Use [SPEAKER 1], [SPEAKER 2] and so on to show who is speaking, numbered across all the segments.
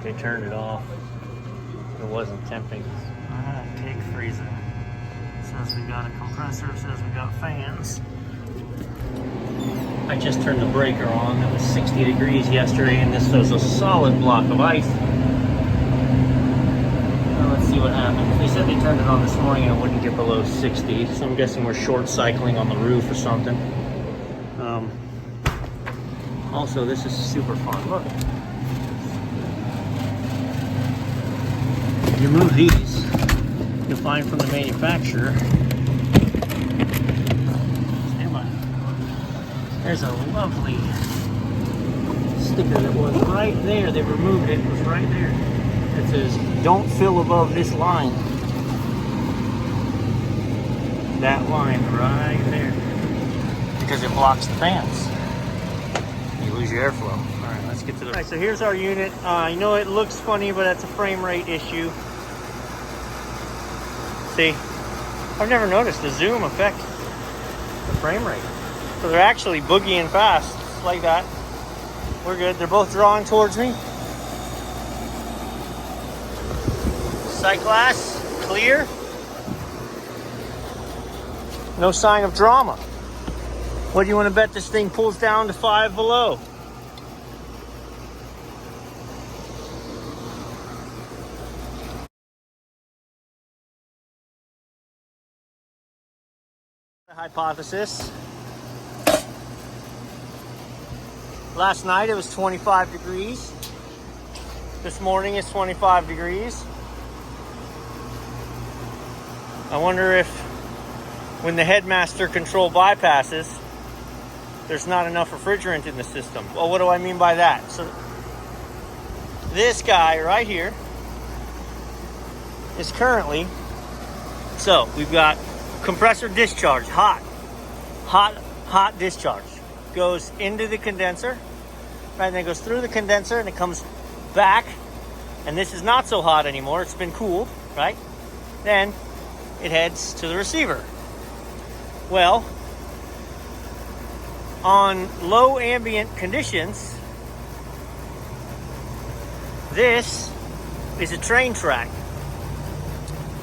[SPEAKER 1] they turned it off. It wasn't temping. Pig freezer. Says we got a compressor, says we got fans. I just turned the breaker on. It was 60 degrees yesterday, and this was a solid block of ice. Now let's see what happens. They said they turned it on this morning and it wouldn't get below 60, so I'm guessing we're short cycling on the roof or something. Also, this is super fun. Look. You move these, you'll find from the manufacturer. Stand by. There's a lovely sticker that was right there. They removed it. It was right there. It says, "Don't fill above this line." That line right there, because it blocks the fans. You lose your airflow. All right, let's get to the. All right, so here's our unit. I know it looks funny, but that's a frame rate issue. See, I've never noticed the zoom affect the frame rate. So they're actually boogieing fast, like that. We're good. They're both drawing towards me. Sight glass, clear. No sign of drama. What do you want to bet this thing pulls down to 5 below? Hypothesis. Last night it was 25 degrees. This morning it's 25 degrees. I wonder if when the headmaster control bypasses, there's not enough refrigerant in the system. Well, what do I mean by that? So this guy right here is currently, so we've got compressor discharge, hot discharge. Goes into the condenser, right, and then goes through the condenser and it comes back, and this is not so hot anymore, it's been cooled, right? Then it heads to the receiver. Well, on low ambient conditions, this is a train track,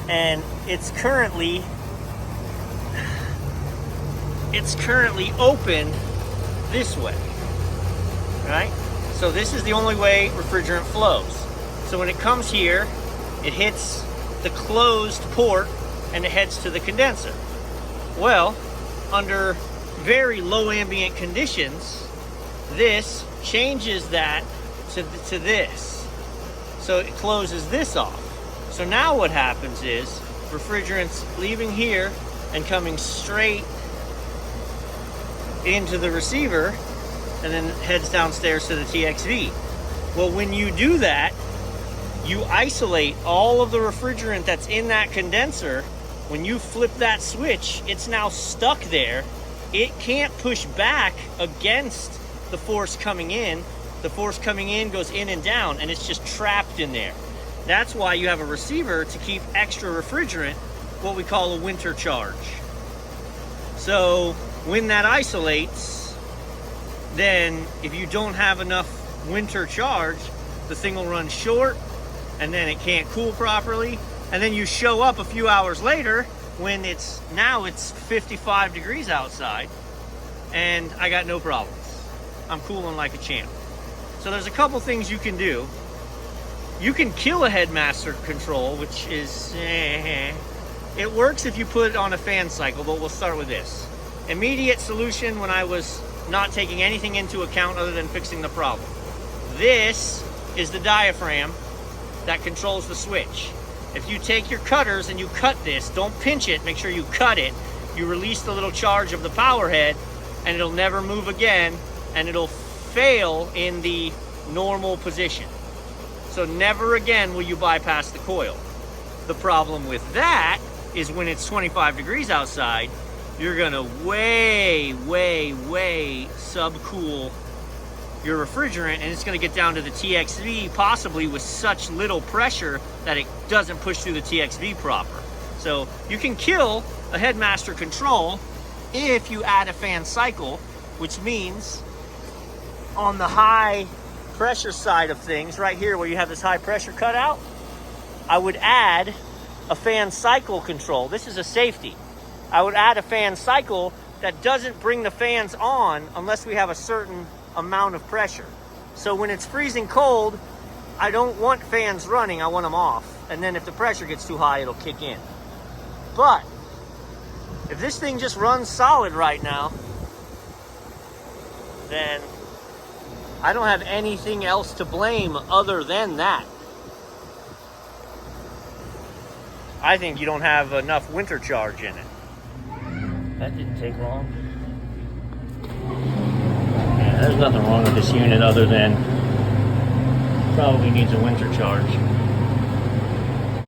[SPEAKER 1] and it's currently open this way, right? So this is the only way refrigerant flows. So when it comes here, it hits the closed port and it heads to the condenser. Well, under very low ambient conditions, this changes that to this. So it closes this off. So now what happens is refrigerant's leaving here and coming straight into the receiver and then heads downstairs to the TXV. Well, when you do that, you isolate all of the refrigerant that's in that condenser. When you flip that switch, it's now stuck there. It can't push back against the force coming in. The force coming in goes in and down, and it's just trapped in there. That's why you have a receiver to keep extra refrigerant, what we call a winter charge. So when that isolates, then if you don't have enough winter charge, the thing will run short, and then it can't cool properly. And then you show up a few hours later when it's 55 degrees outside, and I got no problems. I'm cooling like a champ. So there's a couple things you can do. You can kill a headmaster control, which is, it works if you put it on a fan cycle, but we'll start with this. Immediate solution when I was not taking anything into account other than fixing the problem. This is the diaphragm that controls the switch. If you take your cutters and you cut this, don't pinch it, make sure you cut it, you release the little charge of the power head, and it'll never move again, and it'll fail in the normal position. So never again will you bypass the coil. The problem with that is when it's 25 degrees outside, you're gonna way subcool your refrigerant, and it's gonna get down to the TXV, possibly with such little pressure that it doesn't push through the TXV proper. So you can kill a headmaster control if you add a fan cycle, which means on the high pressure side of things, right here where you have this high pressure cutout, I would add a fan cycle control. This is a safety. I would add a fan cycle that doesn't bring the fans on unless we have a certain amount of pressure. So when it's freezing cold, I don't want fans running, I want them off. And then if the pressure gets too high, it'll kick in. But if this thing just runs solid right now, then I don't have anything else to blame other than that. I think you don't have enough winter charge in it. That didn't take long. Yeah, there's nothing wrong with this unit other than probably needs a winter charge.